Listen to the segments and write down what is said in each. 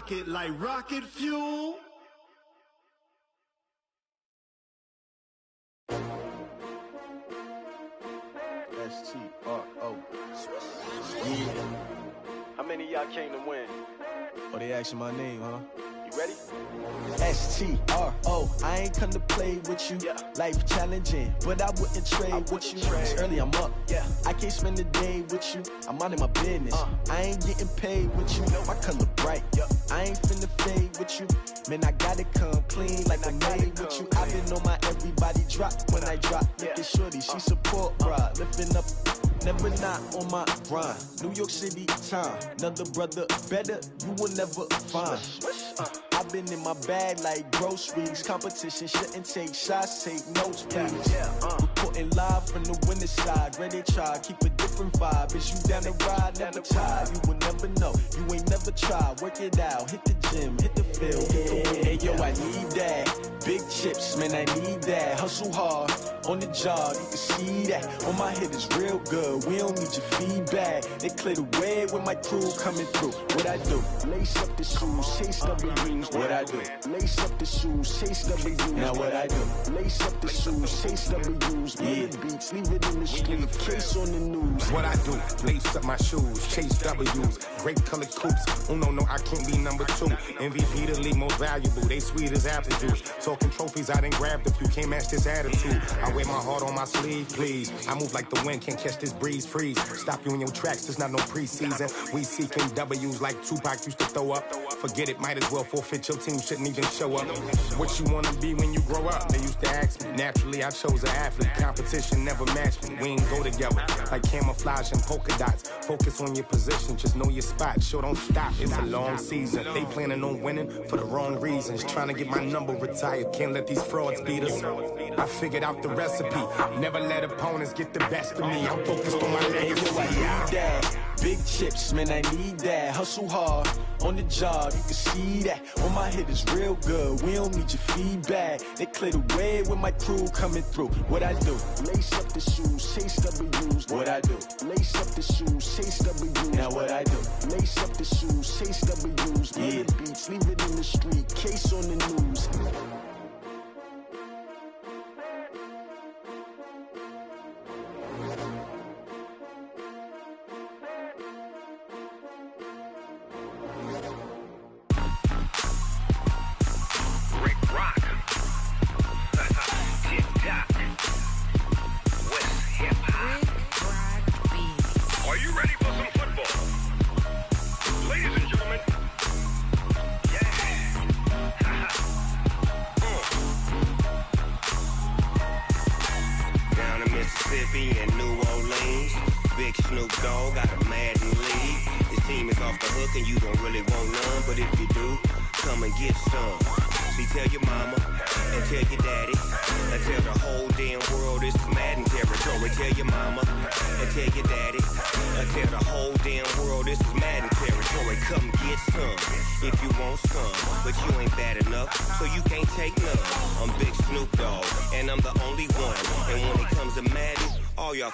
rock it like rocket fuel. S-T-R-O. Yeah. How many of y'all came to win? Oh, they asking my name, huh? You ready? S-T-R-O. I ain't come to play with you. Yeah. Life challenging, but I wouldn't trade with you. It's early, I'm up. Yeah. I can't spend the day with you. I'm out of my business. I ain't getting paid with you. My color bright. Yep. I ain't finna fade with you. Man, I gotta come clean like I made with you. I've been on my everybody drop when I drop. Look at shorty, she support, bruh. Lifting up. Never not on my grind. New York City time. Another brother better, you will never find. I've been in my bag like groceries. Competition shouldn't take shots, take notes, please. Reporting live from the winter side. Ready to try, keep a different vibe. Is you down the ride? Never tired. You will never know. You ain't never tried. Work it out. Hit the gym, hit the field. Hey yo, I need that. Big chips, man, I need that. Hustle hard on the job. You can see that. On my head is real good. We don't need your feedback. They clear the way with my crew coming through. What I do? Lace up the shoes, chase W's. What I do? Lace up the shoes, chase W's. Now what I do? Lace up the shoes, chase W's. Yeah. Beats, leave it in the street, case on the news. What I do? Lace up my shoes, chase W's. Great colored coops. Oh no, I can't be number 2. MVP the league most valuable. They sweet as apple juice. Talking trophies, I done grabbed a few. Can't match this attitude. I wear my heart on my sleeve, please. I move like the wind, can't catch this breeze. Freeze. Stop you in your tracks, there's not no preseason. We seeking W's like Tupac used to throw up. Forget it, might as well forfeit. Your team shouldn't even show up. What you wanna be when you grow up? They used to ask me. Naturally, I chose an athlete. Competition never matched me. We ain't go together like camouflage and polka dots. Focus on your position, just know your spot. Sure, don't stop. It's a long season. They planning on winning for the wrong reasons. Trying to get my number retired. Can't let these frauds beat us. I figured out the recipe. Never let opponents get the best of me. I'm focused on my legacy. I need that. Big chips, man, I need that. Hustle hard on the job, you can see that. On my head is real good. We don't need your feedback. They clear the way with my crew coming through. What I do? Lace up the shoes, chase W's. What I do? Lace up the shoes, chase W's. Now what I do? Lace up the shoes, chase W's. Yeah. Beats, leave it in the street, case on the news.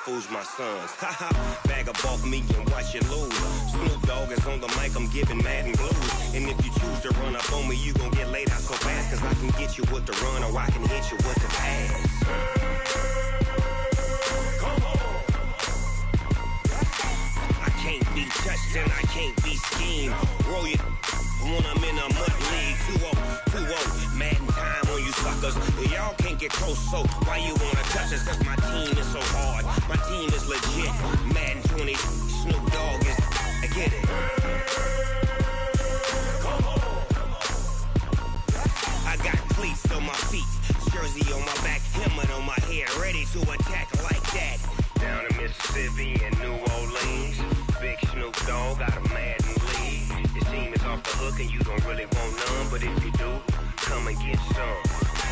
Fools my sons. Haha, bag up off me and watch you lose. Snoop Dogg is on the mic, I'm giving Madden blues. And if you choose to run up on me, you gon' get laid out so fast. Cause I can get you with the run or I can hit you with the pass. Come on. I can't be touched and I can't be schemed. Roll you when I'm in a mud league. 2-0, Madden time on you suckers. Y'all can't get close, so why you wanna touch us? Cause my team is so hard. My team is legit. Madden 20, Snoop Dogg is. I get it. Come on. I got cleats on my feet, jersey on my back, helmet on my head, ready to attack like that. Down in Mississippi and New Orleans, Big Snoop Dogg got a Madden lead. Your team is off the hook and you don't really want none, but if you do, come and get some.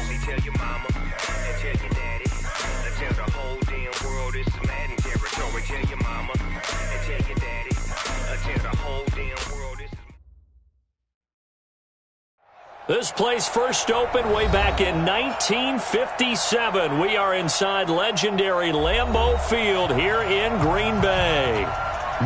See, tell your mama and tell your daddy. Tell the whole damn world it's Madden territory. Tell your mama and tell your daddy. Tell the whole damn world it's. This place first opened way back in 1957. We are inside legendary Lambeau Field here in Green Bay.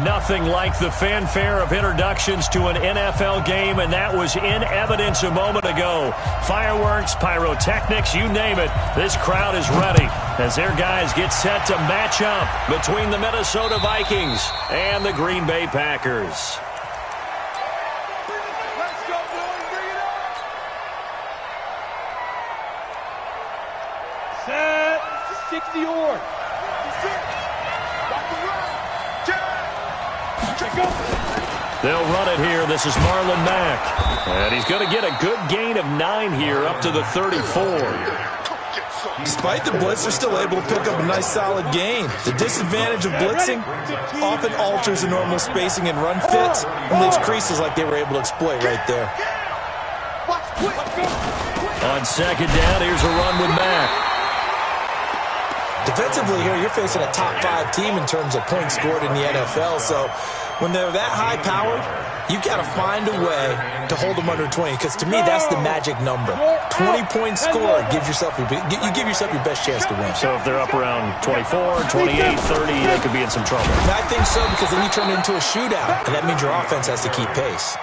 Nothing like the fanfare of introductions to an NFL game, and that was in evidence a moment ago. Fireworks, pyrotechnics, you name it. This crowd is ready as their guys get set to match up between the Minnesota Vikings and the Green Bay Packers. Let's go, boys. Bring it on. Set. 60 or. They'll run it here. This is Marlon Mack. And he's going to get a good gain of 9 here up to the 34. Despite the blitz, they're still able to pick up a nice solid gain. The disadvantage of blitzing often alters the normal spacing and run fits and leaves creases like they were able to exploit right there. On second down, here's a run with Mack. Defensively here, you're facing a top 5 team in terms of points scored in the NFL, so when they're that high-powered, you've got to find a way to hold them under 20, because to me, that's the magic number. 20 points scored gives yourself you give yourself your best chance to win. So if they're up around 24, 28, 30, they could be in some trouble. And I think so, because then you turn it into a shootout, and that means your offense has to keep pace.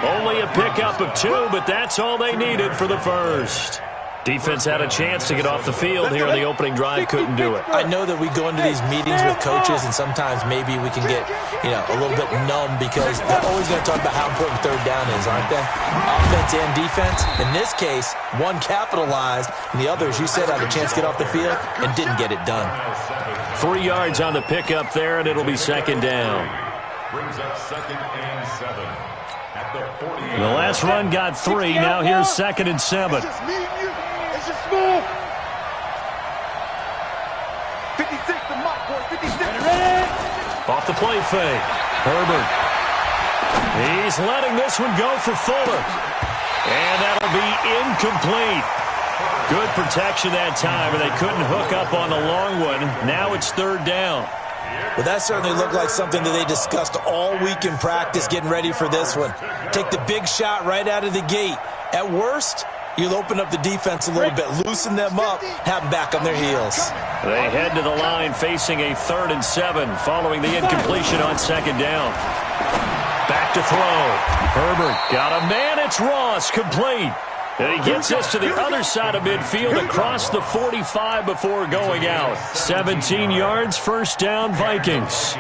Only a pickup of 2, but that's all they needed for the first. Defense had a chance to get off the field here on the opening drive, couldn't do it. I know that we go into these meetings with coaches, and sometimes maybe we can get, a little bit numb because they're always going to talk about how important third down is, aren't they? Offense and defense. In this case, one capitalized, and the other, as you said, had a chance to get off the field and didn't get it done. 3 yards on the pickup there, and it'll be second down. Brings up 2nd and 7 at the 40. The last run got 3. Now here's 2nd and 7. It's just me and you. It's just small. 56, the mock boy. 56. Off the play fake. Herbert. He's letting this one go for Fuller. And that'll be incomplete. Good protection that time, and they couldn't hook up on the long one. Now it's 3rd down. Well, that certainly looked like something that they discussed all week in practice, getting ready for this one. Take the big shot right out of the gate. At worst, you'll open up the defense a little bit, loosen them up, have them back on their heels. They head to the line facing a 3rd and 7 following the incompletion on 2nd down. Back to throw. Herbert got a man. It's Ross, complete. And he gets us to the other side of midfield across the 45 before going out. 17 yards, 1st down, Vikings.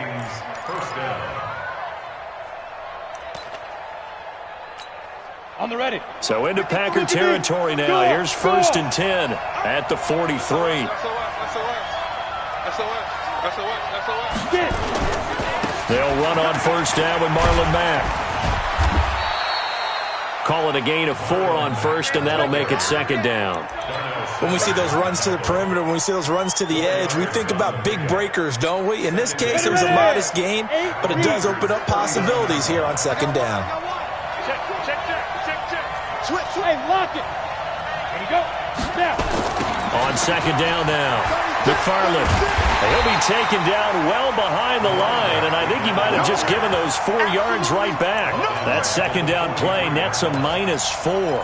On the ready. So into Packer territory now. Here's 1st and 10 at the 43. They'll run on 1st down with Marlon Mack. Call it a gain of 4 on 1st, and that'll make it 2nd down. When we see those runs to the perimeter, when we see those runs to the edge, we think about big breakers, don't we? In this case, it was a modest gain, but it does open up possibilities here on 2nd down. Check. Switch. Hey, lock it. There you go. Now. On 2nd down now, McFarland. He'll be taken down well behind the line, and I think he might have just given those 4 yards right back. That 2nd down play nets a -4.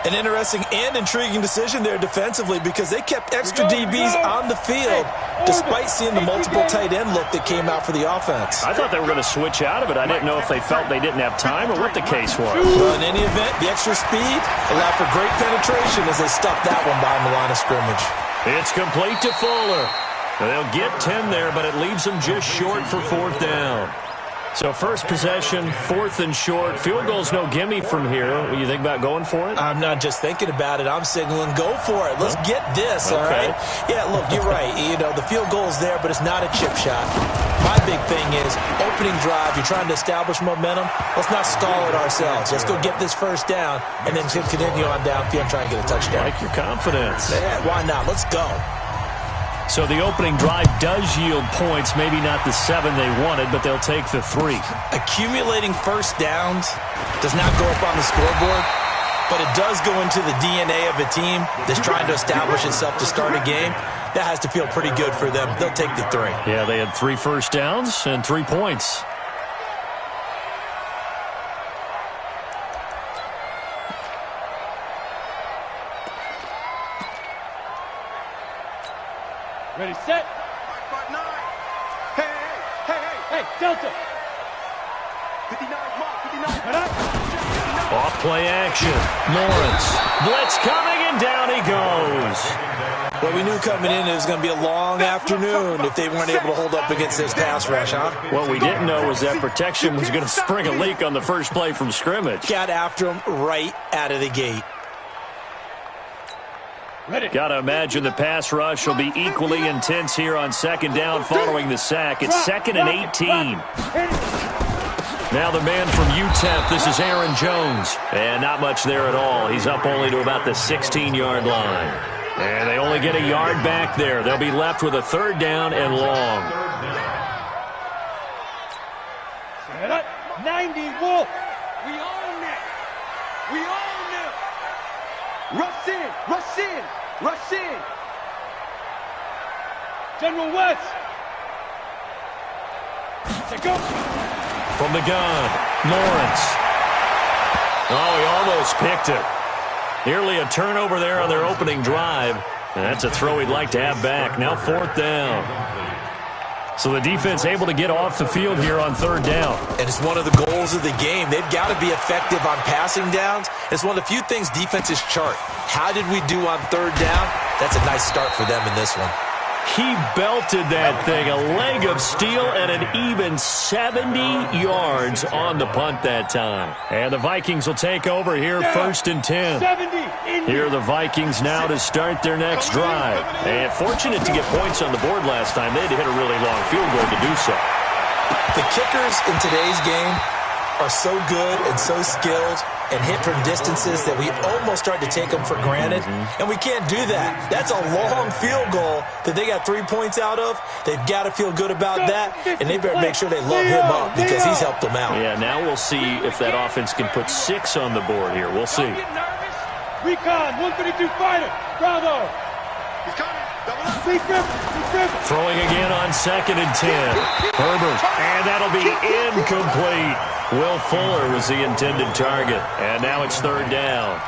An interesting and intriguing decision there defensively because they kept extra DBs on the field despite seeing the multiple tight end look that came out for the offense. I thought they were going to switch out of it. I didn't know if they felt they didn't have time or what the case was. Well, in any event, the extra speed allowed for great penetration as they stuffed that one behind the line of scrimmage. It's complete to Fuller. They'll get 10 there, but it leaves them just short for 4th down. So first possession, 4th and short. Field goal's no gimme from here. What do you think about going for it? I'm not just thinking about it. I'm signaling go for it. Let's get this, all right? Yeah, look, you're right. The field goal's there, but it's not a chip shot. My big thing is opening drive. You're trying to establish momentum. Let's not stall it ourselves. Let's go get this 1st down and then continue on downfield and try and get a touchdown. Like your confidence. Yeah, why not? Let's go. So the opening drive does yield points, maybe not the 7 they wanted, but they'll take the 3. Accumulating 1st downs does not go up on the scoreboard, but it does go into the DNA of a team that's trying to establish itself to start a game. That has to feel pretty good for them. They'll take the 3. Yeah, they had 3 first downs and 3 points. Ready, set. Hey, Hey, Delta. 59 mark, 59. Off play action. Lawrence. Blitz coming, and down he goes. Well, we knew coming in it was going to be a long afternoon if they weren't able to hold up against this pass rush, huh? What we didn't know was that protection was going to spring a leak on the first play from scrimmage. Got after him right out of the gate. Got to imagine the pass rush will be equally intense here on second down following the sack. It's 2nd and 18. Now the man from UTEP, this is Aaron Jones. And not much there at all. He's up only to about the 16-yard line. And they only get a yard back there. They'll be left with a 3rd down and long. 90 Wolf. We own it. We own it. Rush in, rush in, rush in. General West. Take up. From the gun, Lawrence. Oh, he almost picked it. Nearly a turnover there on their opening drive. And that's a throw he'd like to have back. Now 4th down. So the defense able to get off the field here on 3rd down. And it's one of the goals of the game. They've got to be effective on passing downs. It's one of the few things defenses chart. How did we do on 3rd down? That's a nice start for them in this one. He belted that thing, a leg of steel, and an even 70 yards on the punt that time. And the Vikings will take over here, 1st and 10. Here are the Vikings now to start their next drive. And fortunate to get points on the board last time. They had to hit a really long field goal to do so. The kickers in today's game are so good and so skilled and hit from distances that we almost start to take them for granted. And we can't do that. That's a long field goal that they got 3 points out of. They've got to feel good about that, and they better make sure they load him up because he's helped them out. Yeah, now we'll see if that offense can put 6 on the board here. We'll see. Recon, 132 fighter. Bravo. He's coming. Double up. Throwing again on 2nd and 10. Herbert, and that'll be incomplete. Will Fuller was the intended target, and now it's 3rd down.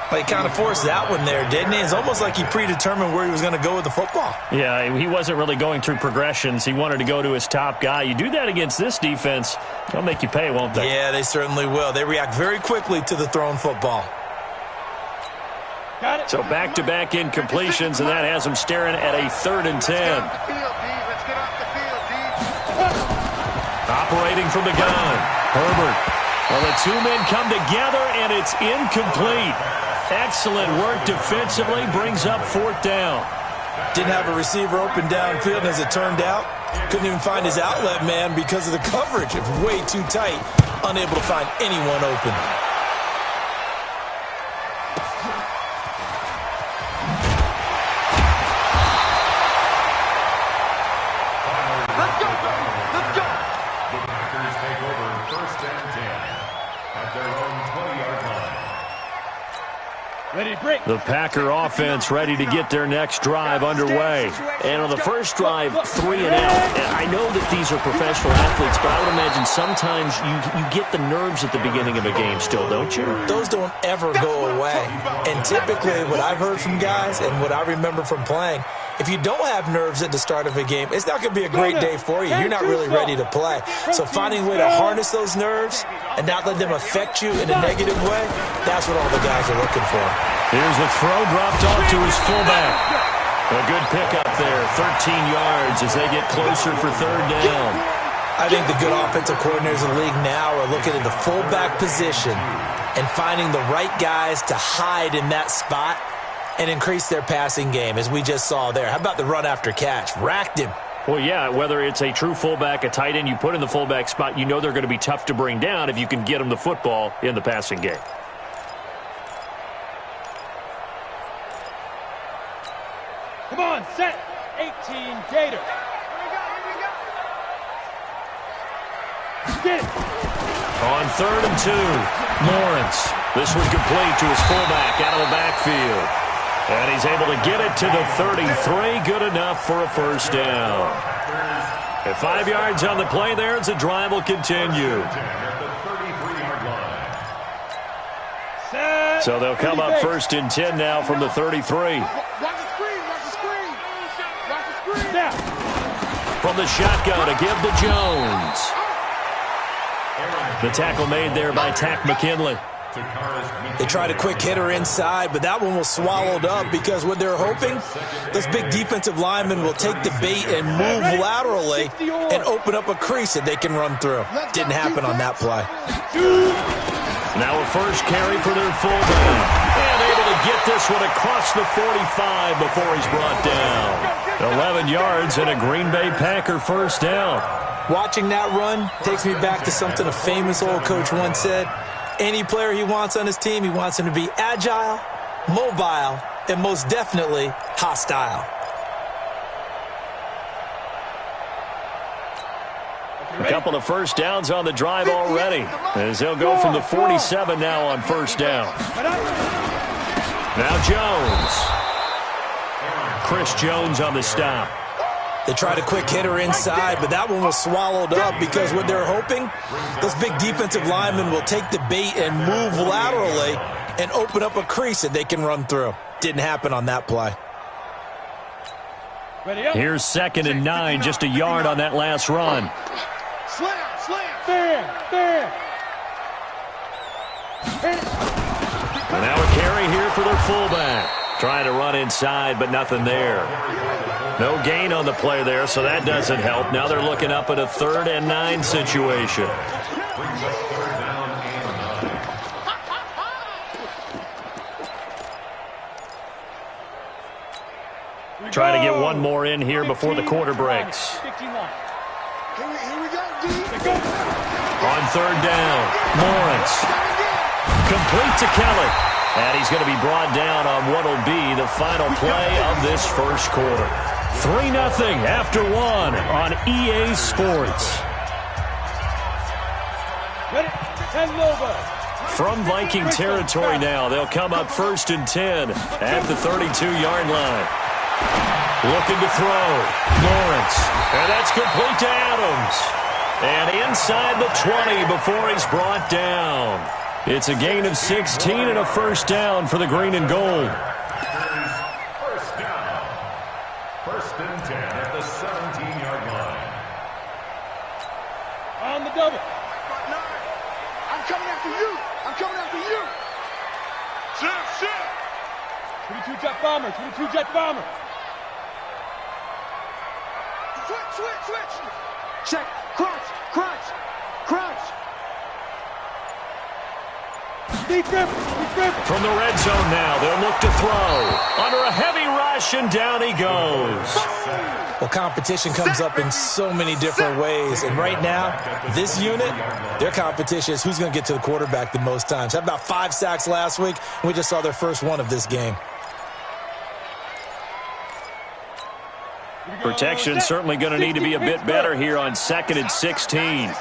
Well, he kind of forced that one there, didn't he? It's almost like he predetermined where he was going to go with the football. Yeah, he wasn't really going through progressions. He wanted to go to his top guy. You do that against this defense, they'll make you pay, won't they? Yeah, they certainly will. They react very quickly to the thrown football. So back-to-back incompletions, and that has them staring at a 3rd and 10. Operating from the gun, Herbert. Well, the 2 men come together, and it's incomplete. Excellent work defensively, brings up 4th down. Didn't have a receiver open downfield, and as it turned out, couldn't even find his outlet man because of the coverage. It was way too tight, unable to find anyone open. The Packer offense ready to get their next drive underway. And on the first drive, 3 and out. And I know that these are professional athletes, but I would imagine sometimes you get the nerves at the beginning of a game still, don't you? Those don't ever go away. And typically what I've heard from guys and what I remember from playing, if you don't have nerves at the start of a game, it's not going to be a great day for you. You're not really ready to play. So finding a way to harness those nerves and not let them affect you in a negative way, that's what all the guys are looking for. Here's the throw dropped off to his fullback. A good pickup there, 13 yards as they get closer for 3rd down. I think the good offensive coordinators in the league now are looking at the fullback position and finding the right guys to hide in that spot and increase their passing game, as we just saw there. How about the run after catch? Racked him. Well, yeah, whether it's a true fullback, a tight end you put in the fullback spot, you know they're going to be tough to bring down if you can get them the football in the passing game. Come on, set. 18 Gator. Get it. On 3rd and 2, Lawrence. This one complete to his fullback out of the backfield. And he's able to get it to the 33. Good enough for a 1st down. At 5 yards on the play there, as the drive will continue. So they'll come up 1st and 10 now from the 33. From From the shotgun to give to Jones. The tackle made there by McKinley. They tried a quick hitter inside, but that one was swallowed up because what they're hoping, those big defensive linemen will take the bait and move laterally and open up a crease that they can run through. Didn't happen on that play. Now a first carry for their fullback. And able to get this one across the 45 before he's brought down. 11 yards and a Green Bay Packer first down. Watching that run takes me back to something a famous old coach once said. Any player he wants on his team, he wants him to be agile, mobile, and most definitely hostile. A couple of first downs on the drive already, as they'll go from the 47 now on first down. Now Jones. Chris Jones on the stop. They tried a quick hitter inside, but that one was swallowed up because what they're hoping, those big defensive linemen will take the bait and move laterally and open up a crease that they can run through. Didn't happen on that play. Here's 2nd and 9, just a yard on that last run. And now a carry here for their fullback. Trying to run inside, but nothing there. No gain on the play there, so that doesn't help. Now they're looking up at a 3rd and 9 situation. Try to get one more in here before the quarter breaks. On 3rd down, Lawrence. Complete to Kelly. And he's going to be brought down on what will be the final play of this first quarter. 3-0 after 1 on EA Sports. From Viking territory now, they'll come up 1st and 10 at the 32-yard line. Looking to throw. Lawrence. And that's complete to Adams. And inside the 20 before he's brought down. It's a gain of 16 and a first down for the green and gold. First down. 1st and 10 at the 17-yard line. On the double. I'm coming after you. I'm coming after you. Shit. 22 jet bomber. 22 jet bomber. Switch. Check. Crunch. From the red zone now, they'll look to throw. Under a heavy rush, and down he goes. Well, competition comes up in so many different ways. And right now, this unit, their competition is who's going to get to the quarterback the most times. Had about 5 sacks last week, and we just saw their first one of this game. Protection certainly going to need to be a bit better here on 2nd and 16.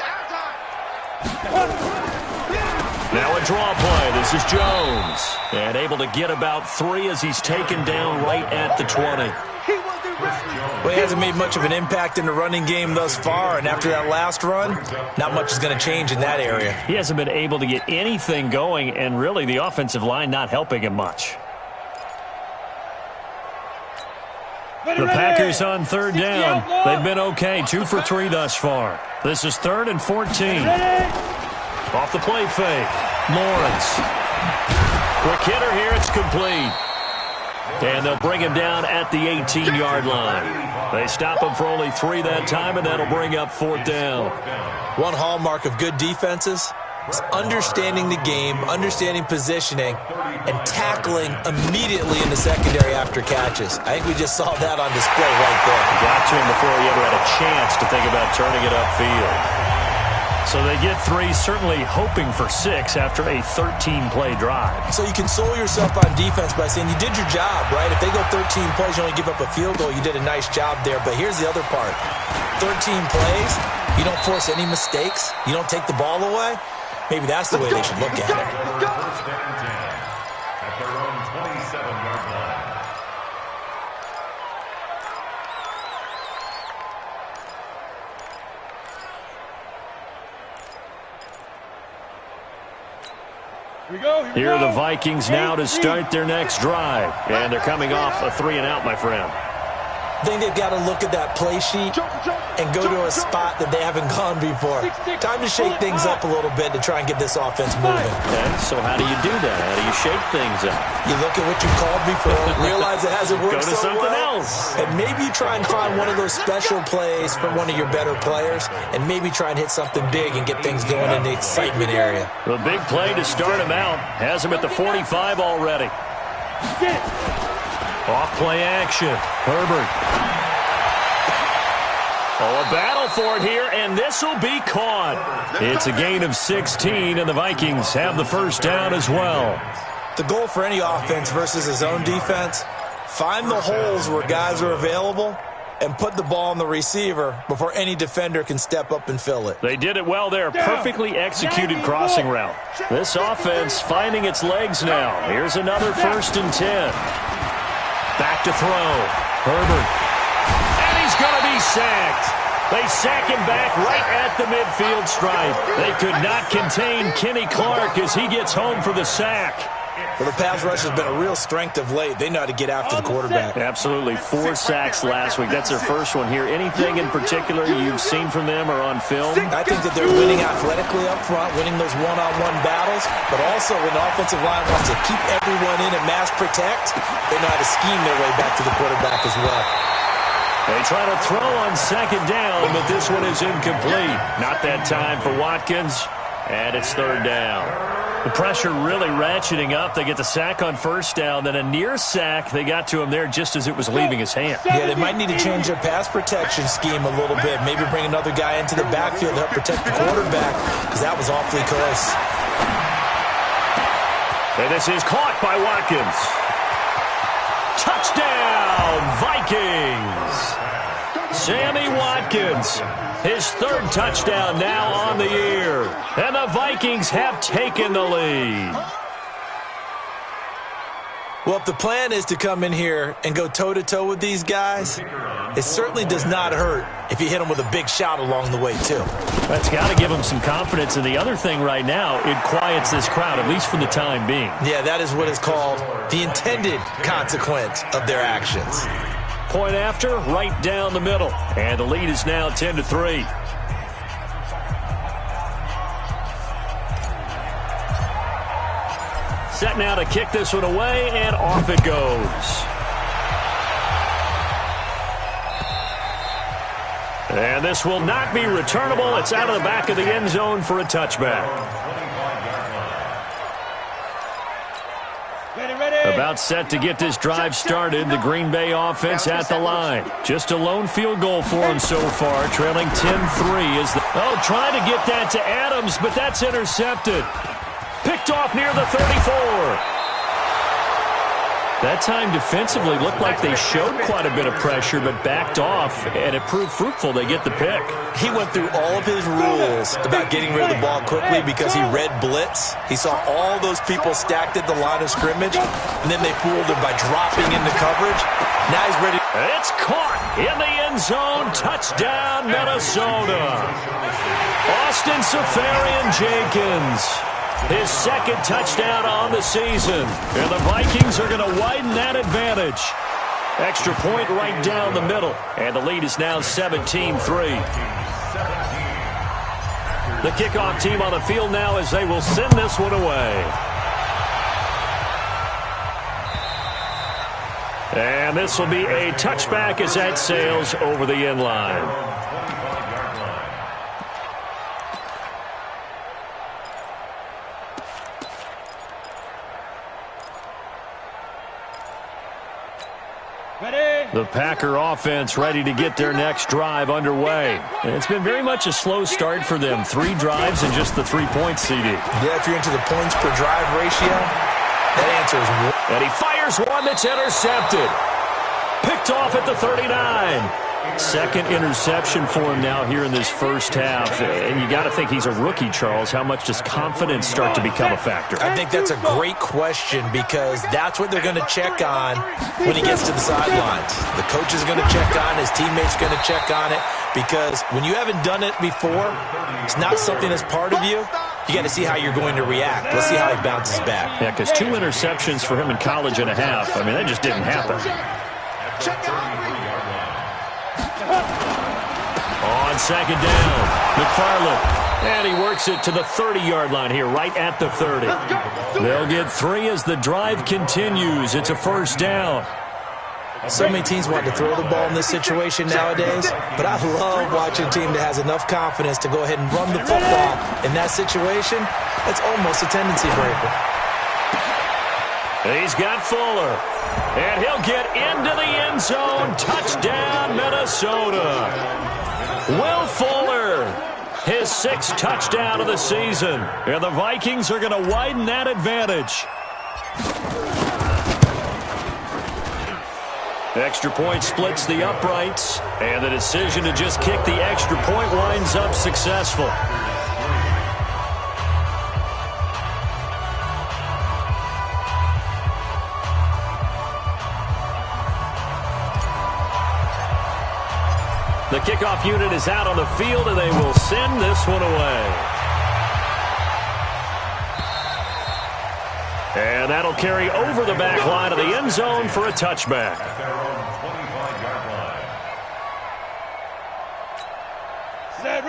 Now a draw play. This is Jones. And able to get about 3 as he's taken down right at the 20. Well, he hasn't made much of an impact in the running game thus far, and after that last run, not much is going to change in that area. He hasn't been able to get anything going, and really the offensive line not helping him much. The Packers on 3rd down. They've been okay, 2 for 3 thus far. This is 3rd and 14. Off the play fake. Lawrence. Quick hitter here. It's complete. And they'll bring him down at the 18-yard line. They stop him for only 3 that time, and that'll bring up 4th down. One hallmark of good defenses is understanding the game, understanding positioning, and tackling immediately in the secondary after catches. I think we just saw that on display right there. Got to him before he ever had a chance to think about turning it upfield. So they get 3, certainly hoping for 6 after a 13-play drive. So you console yourself on defense by saying you did your job, right? If they go 13 plays, you only give up a field goal, you did a nice job there. But here's the other part. 13 plays, you don't force any mistakes, you don't take the ball away. Maybe that's the way they should look at it. 1st and 10 at their own 27-yard line. Here are the Vikings now to start their next drive. And they're coming off a 3-and-out, my friend. I think they've got to look at that play sheet and go to a spot that they haven't gone before. Time to shake things up a little bit to try and get this offense moving. Okay, so how do you do that? How do you shake things up? You look at what you called before, realize it hasn't worked Go to so something well, else. and maybe you try and find one of those special plays from one of your better players, and maybe try and hit something big and get things going in the excitement area. The big play to start him out has him at the 45 already. Off play action. Herbert. Oh, a battle for it here, and this will be caught. It's a gain of 16, and the Vikings have the first down as well. The goal for any offense versus his own defense, find the holes where guys are available and put the ball on the receiver before any defender can step up and fill it. They did it well there. Perfectly executed crossing route. This offense finding its legs now. Here's another 1st and 10. Back to throw. Herbert. And he's going to be sacked. They sack him back right at the midfield stripe. They could not contain Kenny Clark as he gets home for the sack. Well, the pass rush has been a real strength of late. They know how to get after the quarterback. Absolutely. 4 sacks last week. That's their first one here. Anything in particular you've seen from them or on film? I think that they're winning athletically up front, winning those one-on-one battles, but also when the offensive line wants to keep everyone in and mass protect, they know how to scheme their way back to the quarterback as well. They try to throw on 2nd down, but this one is incomplete. Not that time for Watkins, and it's 3rd down. The pressure really ratcheting up. They get the sack on 1st down, then a near sack. They got to him there just as it was leaving his hand. Yeah, they might need to change their pass protection scheme a little bit. Maybe bring another guy into the backfield to help protect the quarterback, because that was awfully close. And this is caught by Watkins. Touchdown, Vikings! Sammy Watkins, his 3rd touchdown now on the year. And the Vikings have taken the lead. Well, if the plan is to come in here and go toe-to-toe with these guys, it certainly does not hurt if you hit them with a big shot along the way, too. That's got to give them some confidence. And the other thing right now, it quiets this crowd, at least for the time being. Yeah, that is what is called the intended consequence of their actions. Point after, right down the middle. And the lead is now 10-3. Set now to kick this one away, and off it goes. And this will not be returnable. It's out of the back of the end zone for a touchback. About set to get this drive started. The Green Bay offense at the line. Just a lone field goal for them so far. Trailing 10-3 is the... Oh, trying to get that to Adams, but that's intercepted. Picked off near the 34. That time defensively looked like they showed quite a bit of pressure, but backed off, and it proved fruitful. They get the pick. He went through all of his rules about getting rid of the ball quickly because he read blitz. He saw all those people stacked at the line of scrimmage, and then they fooled him by dropping into coverage. Now he's ready. It's caught in the end zone. Touchdown, Minnesota. Austin Seferian-Jenkins. His 2nd touchdown on the season. And the Vikings are going to widen that advantage. Extra point right down the middle. And the lead is now 17-3. The kickoff team on the field now as they will send this one away. And this will be a touchback as that sails over the end line. The Packer offense ready to get their next drive underway. And it's been very much a slow start for them. 3 drives and just the 3 points, CD. Yeah, if you're into the points per drive ratio, that answer is 1. And he fires one that's intercepted. Picked off at the 39. 2nd interception for him now here in this first half. And you got to think he's a rookie, Charles. How much does confidence start to become a factor? I think that's a great question because that's what they're going to check on when he gets to the sidelines. The coach is going to check on, his teammates are going to check on it because when you haven't done it before, it's not something that's part of you. You got to see how you're going to react. Let's see how he bounces back. Yeah, because 2 interceptions for him in college and a half. I mean, that just didn't happen. On second down, McFarland. And he works it to the 30-yard line here, right at the 30. They'll get 3 as the drive continues. It's a first down. So many teams want to throw the ball in this situation nowadays, but I love watching a team that has enough confidence to go ahead and run the football. In that situation, it's almost a tendency breaker. He's got Fuller, and he'll get into the end zone. Touchdown, Minnesota. Will Fuller, his 6th touchdown of the season, and the Vikings are going to widen that advantage. Extra point splits the uprights, and the decision to just kick the extra point winds up successful. The kickoff unit is out on the field, and they will send this one away. And that'll carry over the back line of the end zone for a touchback. At their own 25-yard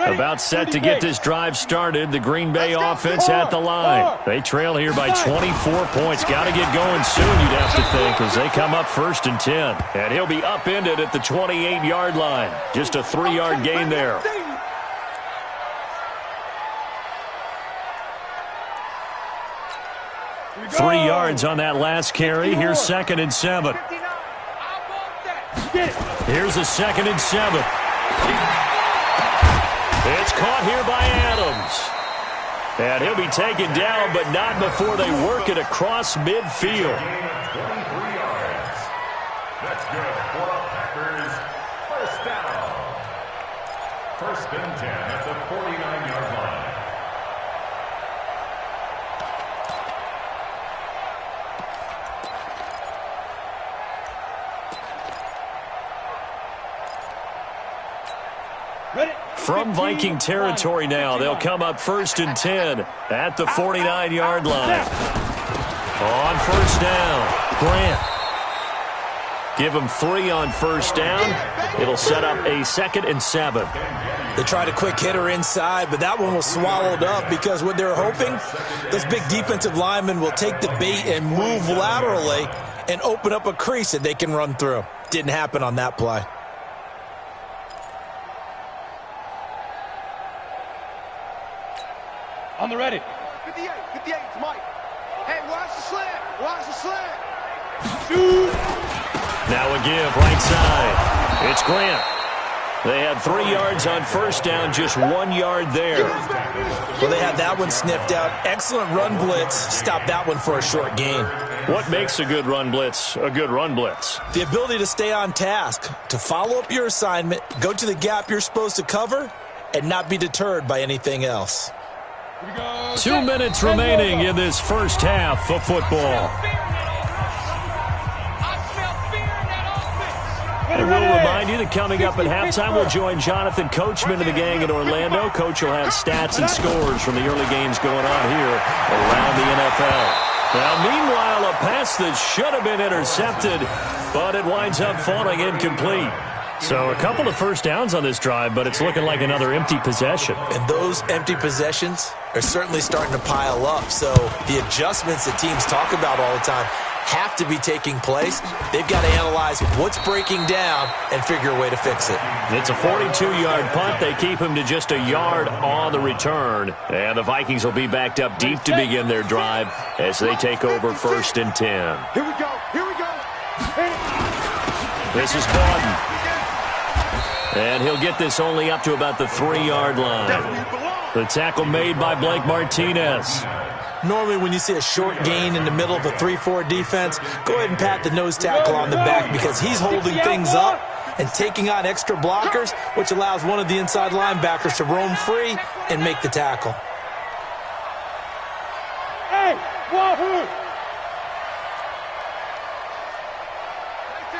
line. About set to get this drive started. The Green Bay offense at the line. They trail here by 24 points. Got to get going soon, you'd have to think, as they come up 1st and 10. And he'll be upended at the 28-yard line. Just a 3-yard gain there. Three yards on that last carry. Here's 2nd and 7. Here's a 2nd and 7. It's caught here by Adams. And he'll be taken down, but not before they work it across midfield. 23 yards. That's good for the Packers. First down. 1st and 10 at the 49-yard line. From Viking territory now, they'll come up 1st and 10 at the 49-yard line. On 1st down, Grant. Give them 3 on 1st down. It'll set up a 2nd and 7. They tried a quick hitter inside, but that one was swallowed up because what they're hoping, those big defensive linemen will take the bait and move laterally and open up a crease that they can run through. Didn't happen on that play. On the ready. 58, it's Mike. Hey, watch the slant. Watch the slant. Shoot. Now a give right side. It's Grant. They had 3 yards on 1st down, just 1 yard there. Well, they had that one sniffed out. Excellent run blitz. Stopped that one for a short gain. What makes a good run blitz a good run blitz? The ability to stay on task, to follow up your assignment, go to the gap you're supposed to cover, and not be deterred by anything else. 2 minutes remaining in this first half of football. And we'll remind you that coming up at halftime, we'll join Jonathan Coachman of the gang in Orlando. Coach will have stats and scores from the early games going on here around the NFL. Now, meanwhile, a pass that should have been intercepted, but it winds up falling incomplete. So a couple of 1st downs on this drive, but it's looking like another empty possession. And those empty possessions are certainly starting to pile up. So the adjustments that teams talk about all the time have to be taking place. They've got to analyze what's breaking down and figure a way to fix it. It's a 42-yard punt. They keep him to just a yard on the return. And the Vikings will be backed up deep to begin their drive as they take over 1st and 10. Here we go. This is Bawden. And he'll get this only up to about the 3-yard line. The tackle made by Blake Martinez. Normally when you see a short gain in the middle of a 3-4 defense, go ahead and pat the nose tackle on the back because he's holding things up and taking on extra blockers, which allows one of the inside linebackers to roam free and make the tackle. Hey, Wahoo!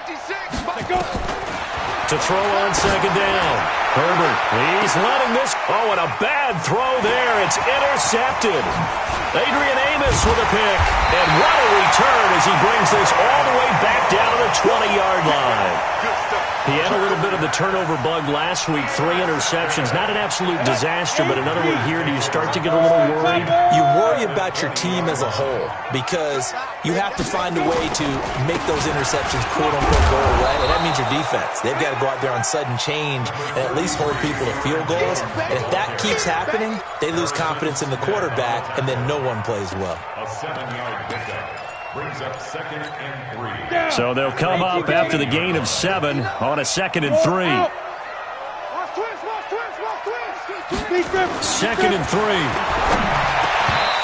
56, Let's go. To throw on 2nd down. Herbert, he's letting this. Oh, and a bad throw there. It's intercepted. Adrian Amos with a pick. And what a return as he brings this all the way back down to the 20-yard line. Good stuff. He had a little bit of the turnover bug last week, 3 interceptions. Not an absolute disaster, but another one here. Do you start to get a little worried? You worry about your team as a whole because you have to find a way to make those interceptions, quote-unquote, go away, and that means your defense. They've got to go out there on sudden change and at least hold people to field goals. And if that keeps happening, they lose confidence in the quarterback, and then no one plays well. A 7-yard pickup. Brings up 2nd and 3. So they'll come up after the gain of 7 on a 2nd and 3. 2nd and 3.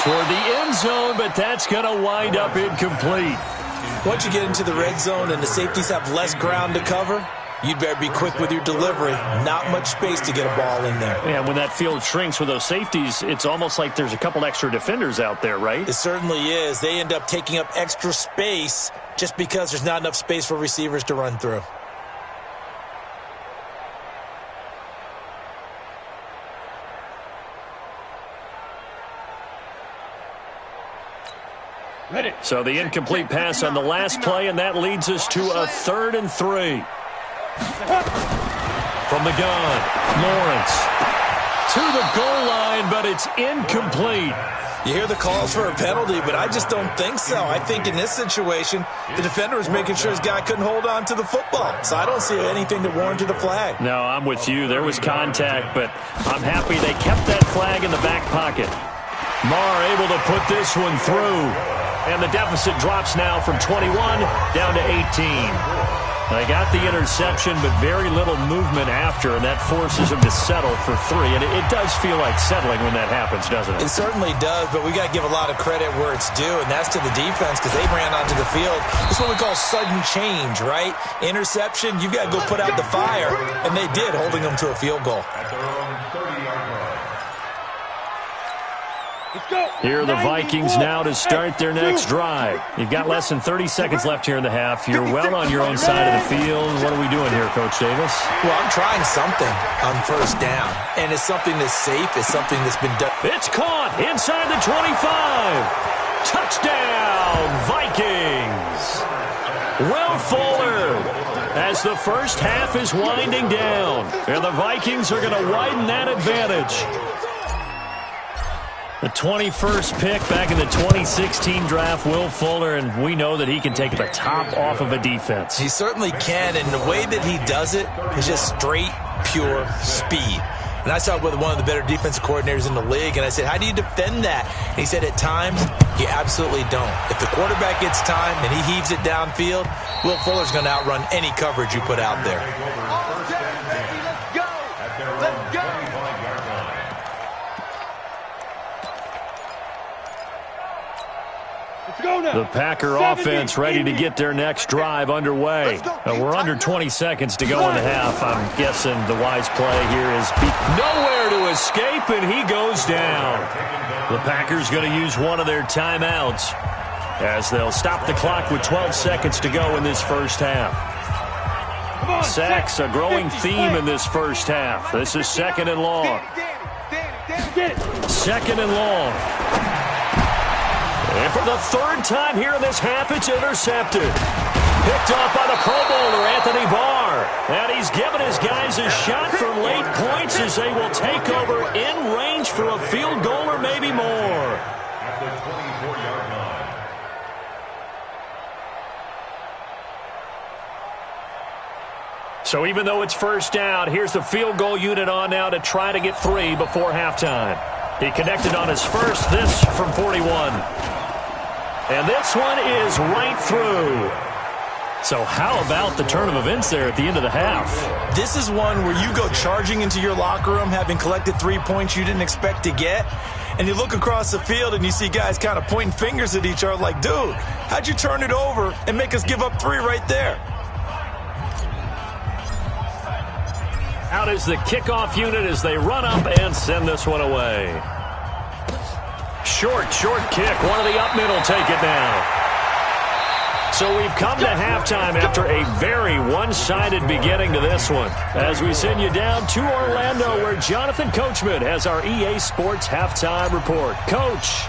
Toward the end zone, but that's going to wind up incomplete. Once you get into the red zone and the safeties have less ground to cover, you'd better be quick with your delivery. Not much space to get a ball in there. And when that field shrinks with those safeties, it's almost like there's a couple extra defenders out there, right? It certainly is. They end up taking up extra space just because there's not enough space for receivers to run through. So the incomplete pass on the last play, and that leads us to a 3rd and 3. From the gun, Lawrence to the goal line, but it's incomplete. You hear the calls for a penalty, but I just don't think so. I think in this situation, the defender was making sure his guy couldn't hold on to the football. So I don't see anything that warranted a flag. No, I'm with you. There was contact, but I'm happy they kept that flag in the back pocket. Marr able to put this one through. And the deficit drops now from 21 down to 18. They got the interception, but very little movement after, and that forces him to settle for 3. And it does feel like settling when that happens, doesn't it? It certainly does, but we got to give a lot of credit where it's due, and that's to the defense because they ran onto the field. It's what we call sudden change, right? Interception, you've got to go put out the fire, and they did, holding them to a field goal. At their own 30-yard line. Here are the Vikings now to start their next drive. You've got less than 30 seconds left here in the half. You're well on your own side of the field. What are we doing here, Coach Davis? Well, I'm trying something on 1st down, and it's something that's safe. It's something that's been done. It's caught inside the 25. Touchdown, Vikings. Will Fuller as the first half is winding down, and the Vikings are going to widen that advantage. The 21st pick back in the 2016 draft, Will Fuller, and we know that he can take the top off of a defense. He certainly can, and the way that he does it is just straight, pure speed. And I saw it with one of the better defensive coordinators in the league, and I said, how do you defend that? And he said, at times, you absolutely don't. If the quarterback gets time and he heaves it downfield, Will Fuller's going to outrun any coverage you put out there. The Packer offense ready to get their next drive underway. We're under 20 seconds to go in the half. I'm guessing the wise play here is nowhere to escape, and he goes down. The Packers going to use one of their timeouts as they'll stop the clock with 12 seconds to go in this first half. Sacks, a growing theme in this first half. This is 2nd and long. 2nd and long. And for the 3rd time here in this half, it's intercepted. Picked off by the Pro Bowler, Anthony Barr. And he's given his guys a shot for late points as they will take over in range for a field goal or maybe more. At the 24-yard line. So even though it's first down, here's the field goal unit on now to try to get 3 before halftime. He connected on his first, this from 41. And this one is right through. So how about the turn of events there at the end of the half? This is one where you go charging into your locker room having collected 3 points you didn't expect to get, and you look across the field and you see guys kind of pointing fingers at each other like, dude, how'd you turn it over and make us give up 3 right there? Out is the kickoff unit as they run up and send this one away. Short kick. One of the up middle take it now. So we've come to halftime after a very one-sided beginning to this one. As we send you down to Orlando where Jonathan Coachman has our EA Sports Halftime Report. Coach,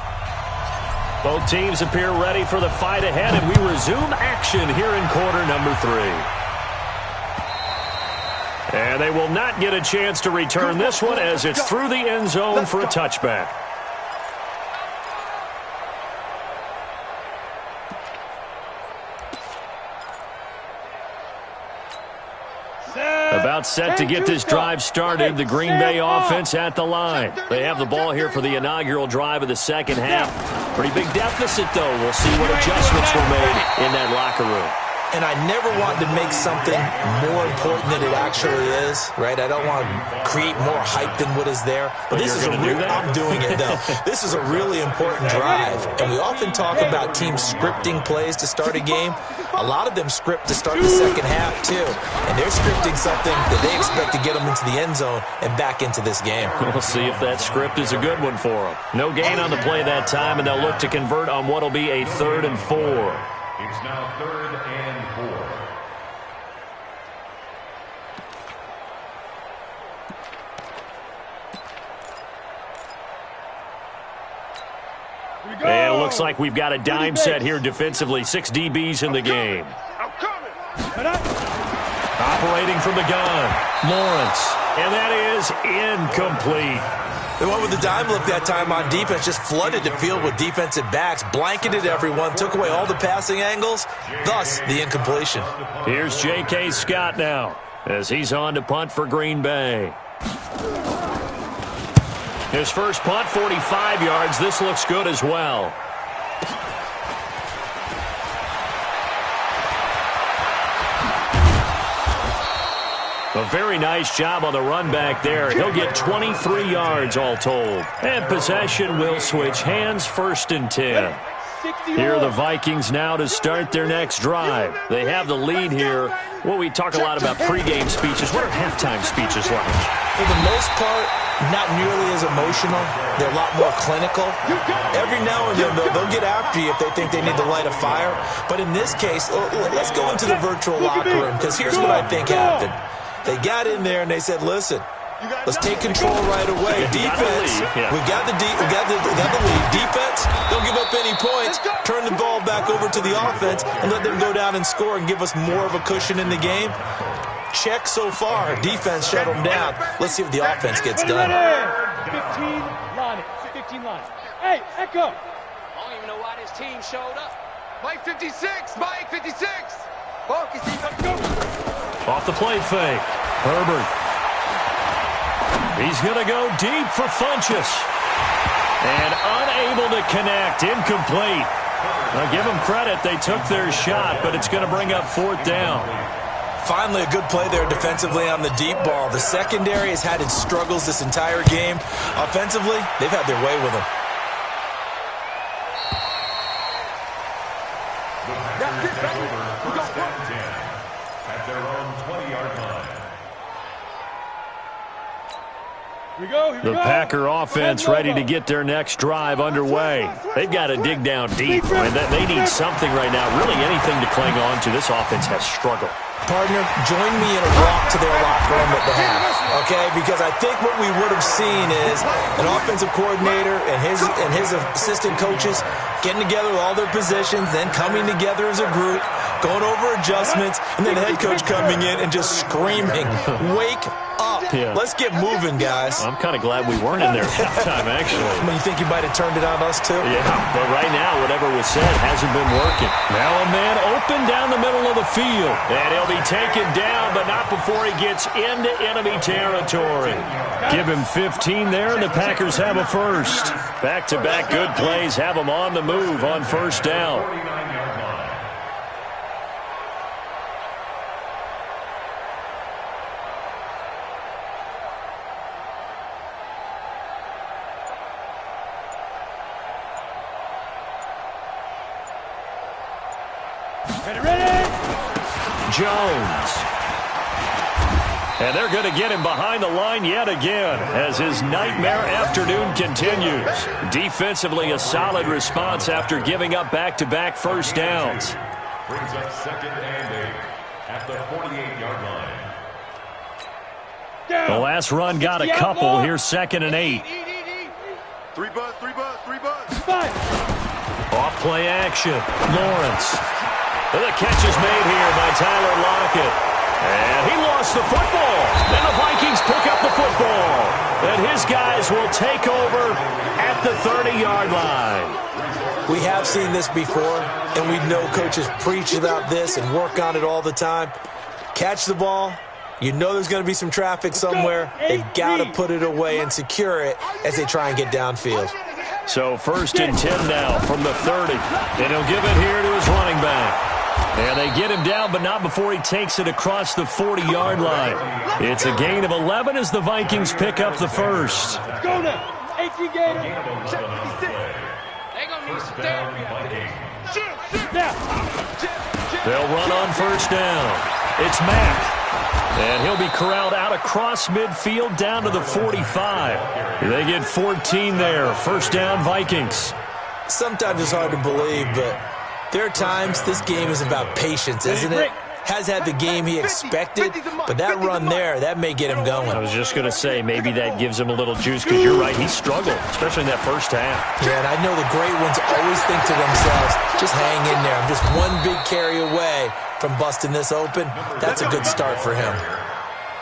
both teams appear ready for the fight ahead, and we resume action here in quarter number 3. And they will not get a chance to return this one as it's through the end zone for a touchback. About set to get this drive started. The Green Bay offense at the line. They have the ball here for the inaugural drive of the second half. Pretty big deficit, though. We'll see what adjustments were made in that locker room. And I never want to make something more important than it actually is, right? I don't want to create more hype than what is there. But this is I'm doing it, though. This is a really important drive. And we often talk about teams scripting plays to start a game. A lot of them script to start the second half, too. And they're scripting something that they expect to get them into the end zone and back into this game. We'll see if that script is a good one for them. No gain on the play that time, and they'll look to convert on what will be a 3rd and 4. It's now 3rd and 4. And it looks like we've got a dime set here defensively. 6 DBs in the game. Operating from the gun, Lawrence. And that is incomplete. They went with the dime look that time on defense, just flooded the field with defensive backs, blanketed everyone, took away all the passing angles, thus the incompletion. Here's J.K. Scott now as he's on to punt for Green Bay. His first punt, 45 yards. This looks good as well. A very nice job on the run back there. He'll get 23 yards all told. And possession will switch hands, 1st and 10. Here are the Vikings now to start their next drive. They have the lead here. Well, we talk a lot about pregame speeches. What are halftime speeches like? For the most part, not nearly as emotional. They're a lot more clinical. Every now and then, they'll get after you if they think they need to light a fire. But in this case, let's go into the virtual locker room, because here's what I think happened. They got in there and they said, listen, let's take control right away. Defense, we got the lead. Defense, don't give up any points. Turn the ball back over to the offense and let them go down and score and give us more of a cushion in the game. Check so far. Defense shut them down. Let's see if the offense gets done. 15 line. Hey, Echo. I don't even know why this team showed up. Mike 56. Mike 56. Focus. Off the play fake. Herbert. He's going to go deep for Funchess. And unable to connect. Incomplete. Now give them credit. They took their shot, but it's going to bring up 4th down. Finally, a good play there defensively on the deep ball. The secondary has had its struggles this entire game. Offensively, they've had their way with them. At their own 20-yard line. The Packer offense ready to get their next drive underway. They've got to dig down deep. I mean, they need something right now, really anything to cling on to. This offense has struggled. Partner, join me in a walk to their locker room at the half, okay? Because I think what we would have seen is an offensive coordinator and his assistant coaches getting together with all their positions, then coming together as a group, going over adjustments, and then the head coach coming in and just screaming, wake up. Yeah. Let's get moving, guys. I'm kind of glad we weren't in there at halftime, actually. I mean, you think you might have turned it on us, too? Yeah, but right now, whatever was said hasn't been working. Now a man open down the middle of the field. And he'll be taken down, but not before he gets into enemy territory. Give him 15 there, and the Packers have a first. Back-to-back good plays have them on the move on 1st down. 49-yard line. Ready? Jones. And they're going to get him behind the line yet again as his nightmare afternoon continues. Defensively, a solid response after giving up back-to-back first downs. Brings up 2nd and 8 at the 48-yard line. The last run got a couple. Here's 2nd and 8. Three buzz. Off play action. Lawrence. The catch is made here by Tyler Lockett. And he lost the football. And the Vikings pick up the football. And his guys will take over at the 30-yard line. We have seen this before, and we know coaches preach about this and work on it all the time. Catch the ball. You know there's going to be some traffic somewhere. They've got to put it away and secure it as they try and get downfield. So 1st and 10 now from the 30. And he'll give it here to his running back. And they get him down, but not before he takes it across the 40-yard line. It's a gain of 11 as the Vikings pick up the first. Go now. 18 gainer. They're going to need some therapy. They'll run on first down. It's Mack. And he'll be corralled out across midfield down to the 45. They get 14 there. First down, Vikings. Sometimes it's hard to believe, but there are times this game is about patience, isn't it? Has had the game he expected, but that run there, that may get him going. I was just going to say, maybe that gives him a little juice, because you're right, he struggled, especially in that first half. Yeah, and I know the great ones always think to themselves, just hang in there. I'm just one big carry away from busting this open. That's a good start for him.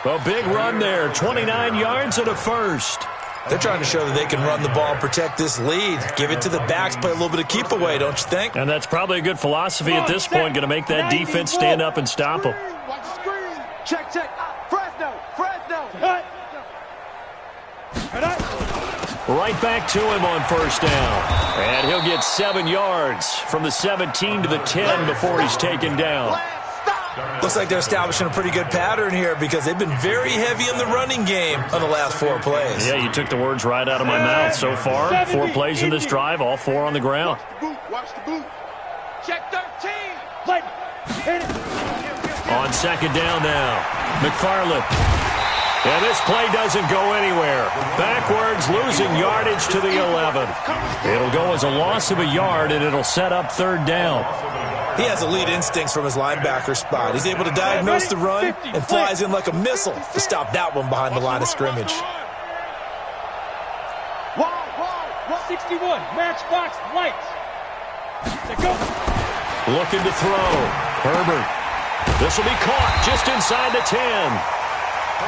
A big run there, 29 yards and a first. They're trying to show that they can run the ball and protect this lead. Give it to the backs, play a little bit of keep away, don't you think? And that's probably a good philosophy at this point, going to make that defense stand up and stop them. Watch the screen. Check. Fresno. Right back to him on first down. And he'll get 7 yards from the 17 to the 10 before he's taken down. Looks like they're establishing a pretty good pattern here because they've been very heavy in the running game on the last 4 plays. Yeah, you took the words right out of my mouth. So far, 4 plays in this drive, all 4 on the ground. Watch the boot. Check 13. On second down now, McFarland. And this play doesn't go anywhere. Backwards, losing yardage to the 11. It'll go as a loss of a yard, and it'll set up third down. He has elite instincts from his linebacker spot. He's able to diagnose the run and flies in like a missile to stop that one behind the line of scrimmage. 61, matchbox lights. Go. Looking to throw. Herbert. This will be caught just inside the 10.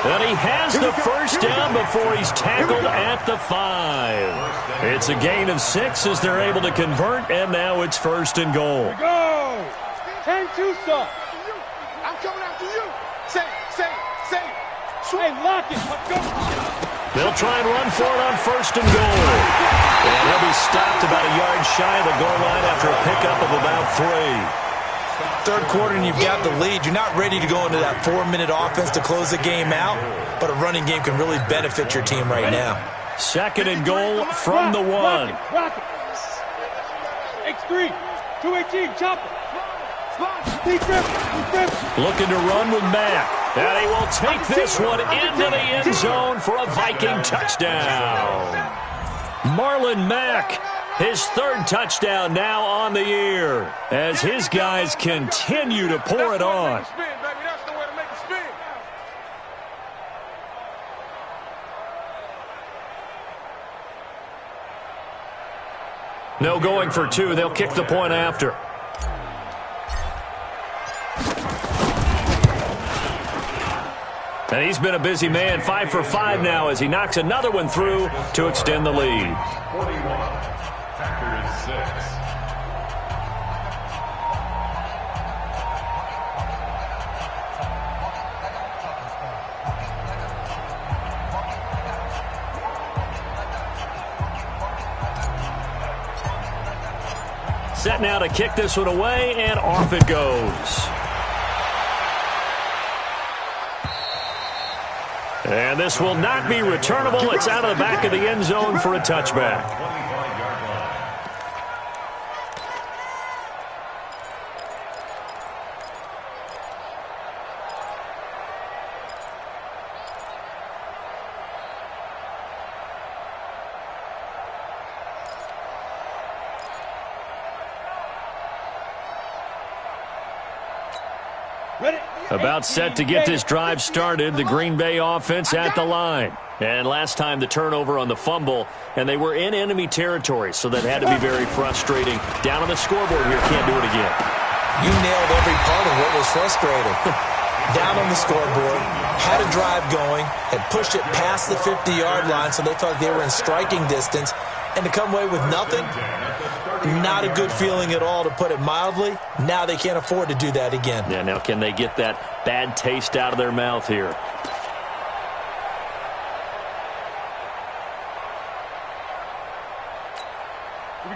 And he has the first down before he's tackled at the 5. It's a gain of 6 as they're able to convert, and now it's 1st and goal. Go! 10-2, son. I'm coming after you. Say. Hey, lock it. Let's go. They'll try and run for it on 1st and goal. And he'll be stopped about a yard shy of the goal line after a pickup of about 3. Third quarter and you've got the lead. You're not ready to go into that 4-minute offense to close the game out, but a running game can really benefit your team right now. 2nd and goal from the 1. Rock it. X3, 218, chop it. Looking to run with Mack. And he will take this one into the end zone for a Viking touchdown. Marlon Mack, his 3rd touchdown now on the year as his guys continue to pour it on. No going for 2. They'll kick the point after. And he's been a busy man, 5 for 5 now as he knocks another one through to extend the lead. 41, Packers 6. Set now to kick this one away, and off it goes. And this will not be returnable. It's out of the back of the end zone for a touchback. About set to get this drive started, the Green Bay offense at the line. And last time the turnover on the fumble, and they were in enemy territory, so that had to be very frustrating. Down on the scoreboard here, can't do it again. You nailed every part of what was frustrating. down on the scoreboard, had a drive going, had pushed it past the 50-yard line so they thought they were in striking distance, and to come away with nothing, not a good feeling at all, to put it mildly. Now they can't afford to do that again. Yeah, now can they get that bad taste out of their mouth here?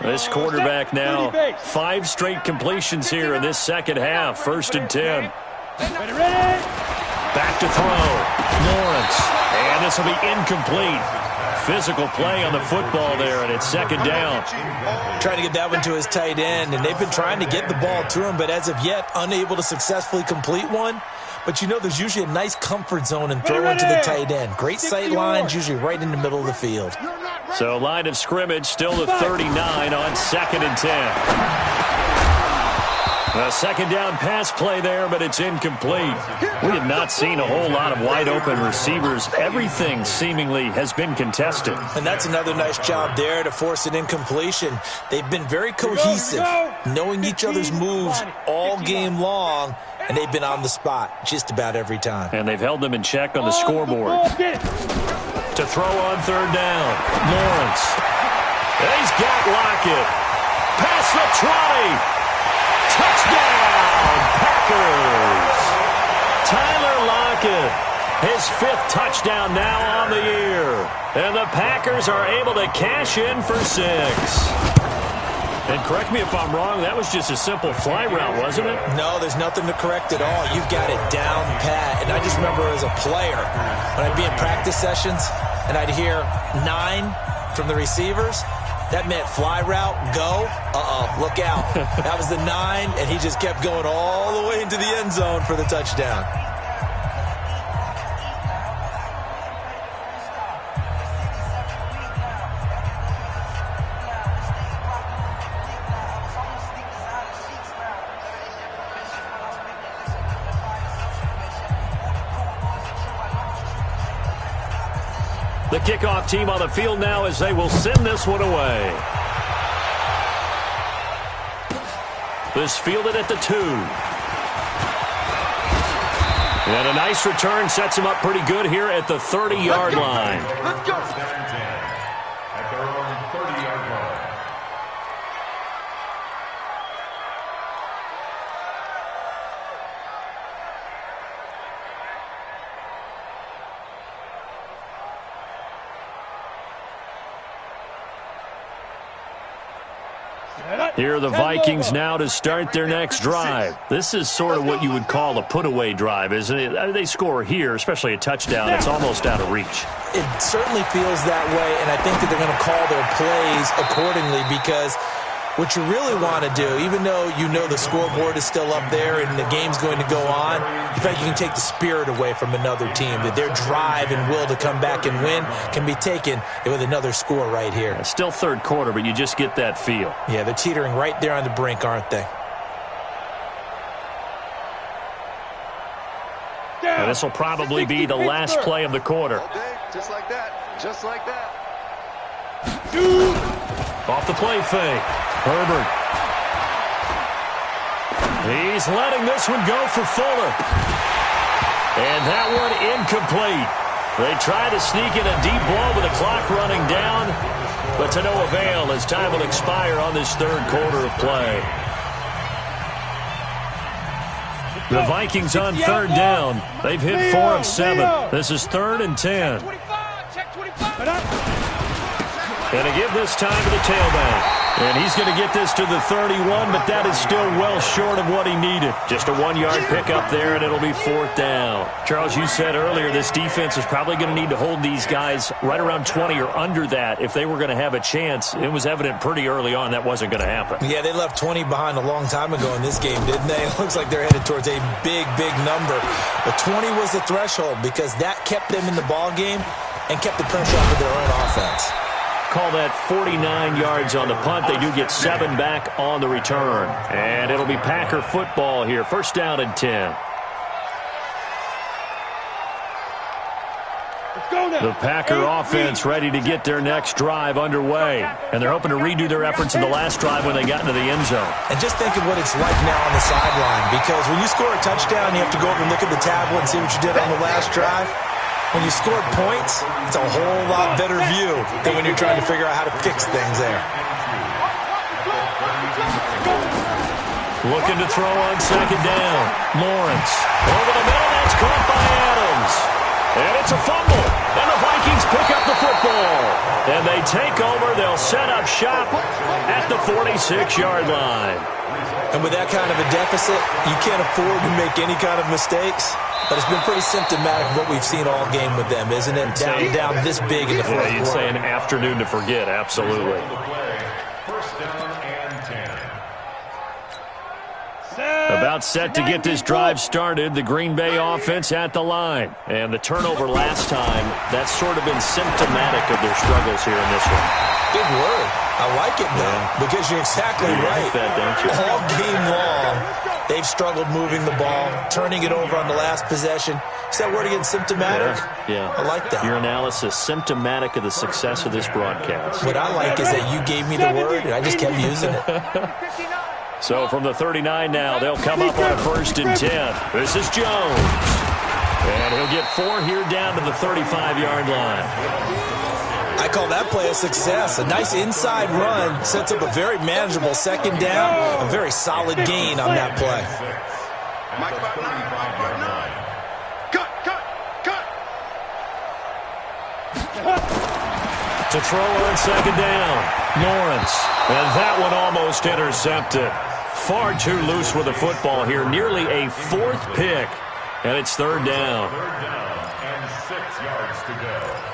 This quarterback now, 5 straight completions here in this second half. 1st and 10. Back to throw. Lawrence. And this will be incomplete. Physical play on the football there, and it's 2nd down. Trying to get that one to his tight end, and they've been trying to get the ball to him, but as of yet, unable to successfully complete one. But, you know, there's usually a nice comfort zone in throwing to the tight end. Great sight lines, usually right in the middle of the field. So line of scrimmage still the 39 on 2nd and 10. A 2nd down pass play there, but it's incomplete. We have not seen a whole lot of wide-open receivers. Everything seemingly has been contested. And that's another nice job there to force an incompletion. They've been very cohesive, knowing each other's moves all game long, and they've been on the spot just about every time. And they've held them in check on the scoreboard. To throw on 3rd down, Lawrence. He's got Lockett. Past the 20. Touchdown, Packers! Tyler Lockett, his 5th touchdown now on the year. And the Packers are able to cash in for 6. And correct me if I'm wrong, that was just a simple fly route, wasn't it? No, there's nothing to correct at all. You've got it down pat. And I just remember as a player, when I'd be in practice sessions and I'd hear 9 from the receivers, that meant fly route, go, look out. That was the 9, and he just kept going all the way into the end zone for the touchdown. The kickoff team on the field now as they will send this one away. This fielded at the 2. And a nice return sets him up pretty good here at the 30-yard line. Let's go. At their own 30-yard line. Here are the Vikings now to start their next drive. This is sort of what you would call a put-away drive, isn't it? They score here, especially a touchdown. It's almost out of reach. It certainly feels that way, and I think that they're going to call their plays accordingly, because what you really want to do, even though you know the scoreboard is still up there and the game's going to go on, in fact, you can take the spirit away from another team. That their drive and will to come back and win can be taken with another score right here. It's still 3rd quarter, but you just get that feel. Yeah, they're teetering right there on the brink, aren't they? And this will probably be the last play of the quarter. Just like that. Just like that. Off the play fake. Herbert. He's letting this one go for Fuller. And that one incomplete. They try to sneak in a deep ball with the clock running down, but to no avail as time will expire on this 3rd quarter of play. The Vikings on 3rd down. They've hit 4 of 7. This is 3rd and 10. And to give this time to the tailback. And he's going to get this to the 31, but that is still well short of what he needed. Just a 1-yard pickup there, and it'll be 4th down. Charles, you said earlier this defense is probably going to need to hold these guys right around 20 or under that if they were going to have a chance. It was evident pretty early on that wasn't going to happen. Yeah, they left 20 behind a long time ago in this game, didn't they? It looks like they're headed towards a big, big number. But 20 was the threshold because that kept them in the ball game and kept the pressure off of their own offense. Call that 49 yards on the punt. They do get 7 back on the return. And it'll be Packer football here. 1st down and 10. The Packer offense ready to get their next drive underway. And they're hoping to redo their efforts in the last drive when they got into the end zone. And just think of what it's like now on the sideline. Because when you score a touchdown, you have to go over and look at the tablet and see what you did on the last drive. When you scored points, it's a whole lot better view than when you're trying to figure out how to fix things there. Looking to throw on second down. Lawrence. Over the middle, that's caught by Adams. And it's a fumble. And the Vikings pick up the football. And they take over. They'll set up shop at the 46-yard line. And with that kind of a deficit, you can't afford to make any kind of mistakes. But it's been pretty symptomatic of what we've seen all game with them, isn't it? Down this big in the fourth quarter. You'd say an afternoon to forget, absolutely. First down and 10. About set to get this drive started, the Green Bay offense at the line. And the turnover last time, that's sort of been symptomatic of their struggles here in this one. Big word. I like it, though, because you're exactly right. Like that, don't you? All game long, they've struggled moving the ball, turning it over on the last possession. Is that word again, symptomatic? Yeah. I like that. Your analysis, symptomatic of the success of this broadcast. What I like is that you gave me the word, and I just kept using it. So from the 39 now, they'll come up on a 1st and 10. This is Jones. And he'll get 4 here down to the 35-yard line. I call that play a success. A nice inside run sets up a very manageable second down. A very solid gain on that play. Cut. To throw on second down, Lawrence. And that one almost intercepted. Far too loose with the football here. Nearly a 4th pick. And it's 3rd down. 3rd down and 6 yards to go.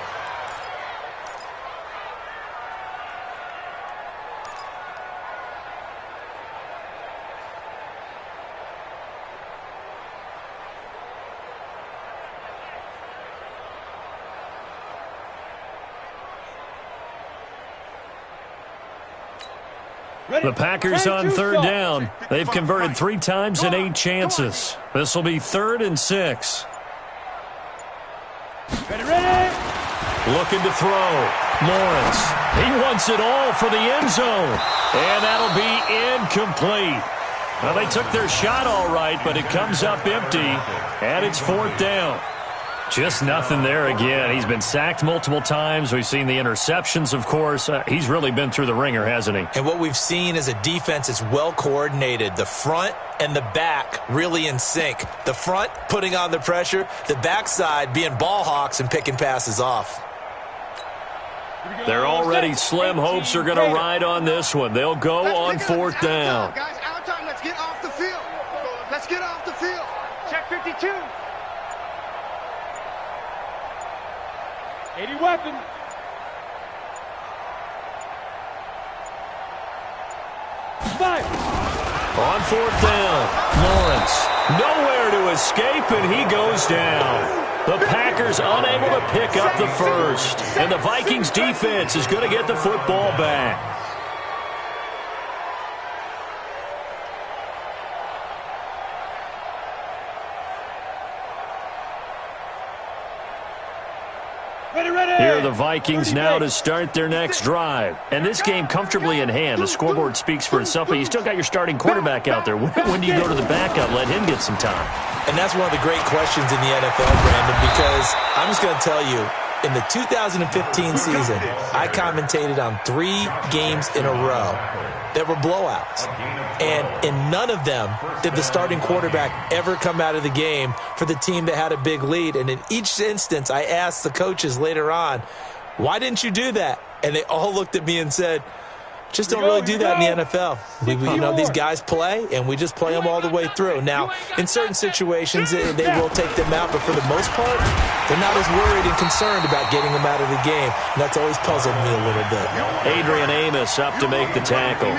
The Packers on 3rd down. They've converted 3 times in 8 chances. This will be 3rd and 6. Ready. Looking to throw. Lawrence. He wants it all for the end zone. And that'll be incomplete. Well, they took their shot all right, but it comes up empty. And it's 4th down. Just nothing there again. He's been sacked multiple times. We've seen the interceptions, of course. He's really been through the ringer, hasn't he? And what we've seen is a defense that's well coordinated. The front and the back really in sync. The front putting on the pressure. The backside being ball hawks and picking passes off. They're already slim hopes are going to ride on this one. They'll go on 4th down. Guys, out time. Let's get off the field. Let's get off the field. Check 52. 80 weapon. Five. On 4th down, Lawrence. Nowhere to escape, and he goes down. The Packers unable to pick up the first. And the Vikings defense is going to get the football back. Here are the Vikings now to start their next drive. And this game comfortably in hand. The scoreboard speaks for itself, but you still got your starting quarterback out there. When do you go to the backup, let him get some time? And that's one of the great questions in the NFL, Brandon, because I'm just going to tell you, in the 2015 season, I commentated on 3 games in a row that were blowouts. And in none of them did the starting quarterback ever come out of the game for the team that had a big lead. And in each instance, I asked the coaches later on, why didn't you do that? And they all looked at me and said, just don't really do that in the NFL. These guys play, and we just play them all the way through. Now, in certain situations, they will take them out, but for the most part, they're not as worried and concerned about getting them out of the game. And that's always puzzled me a little bit. Adrian Amos up to make the tackle.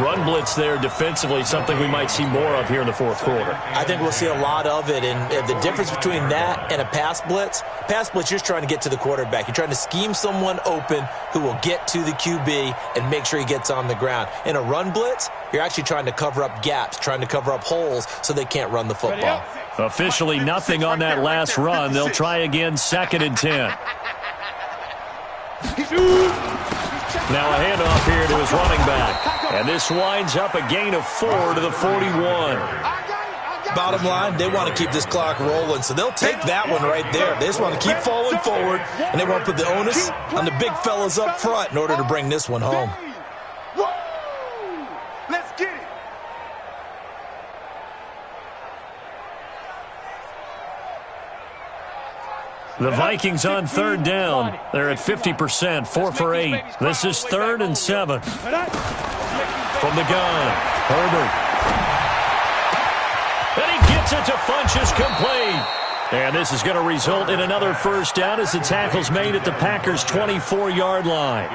Run blitz there defensively, something we might see more of here in the 4th quarter. I think we'll see a lot of it, and the difference between that and a pass blitz, you're just trying to get to the quarterback. You're trying to scheme someone open who will get to the QB and make sure he gets on the ground. In a run blitz, you're actually trying to cover up gaps, trying to cover up holes so they can't run the football. Officially nothing on that last run. They'll try again, 2nd and 10. Now a handoff here to his running back. And this winds up a gain of 4 to the 41. Bottom line, they want to keep this clock rolling, so they'll take that one right there. They just want to keep falling forward, and they want to put the onus on the big fellas up front in order to bring this one home. Let's get it. The Vikings on 3rd down. They're at 50%, 4 for 8. This is 3rd and 7. From the gun, Herbert. And he gets it to Funchess, complete. And this is going to result in another first down as the tackle's made at the Packers' 24-yard line.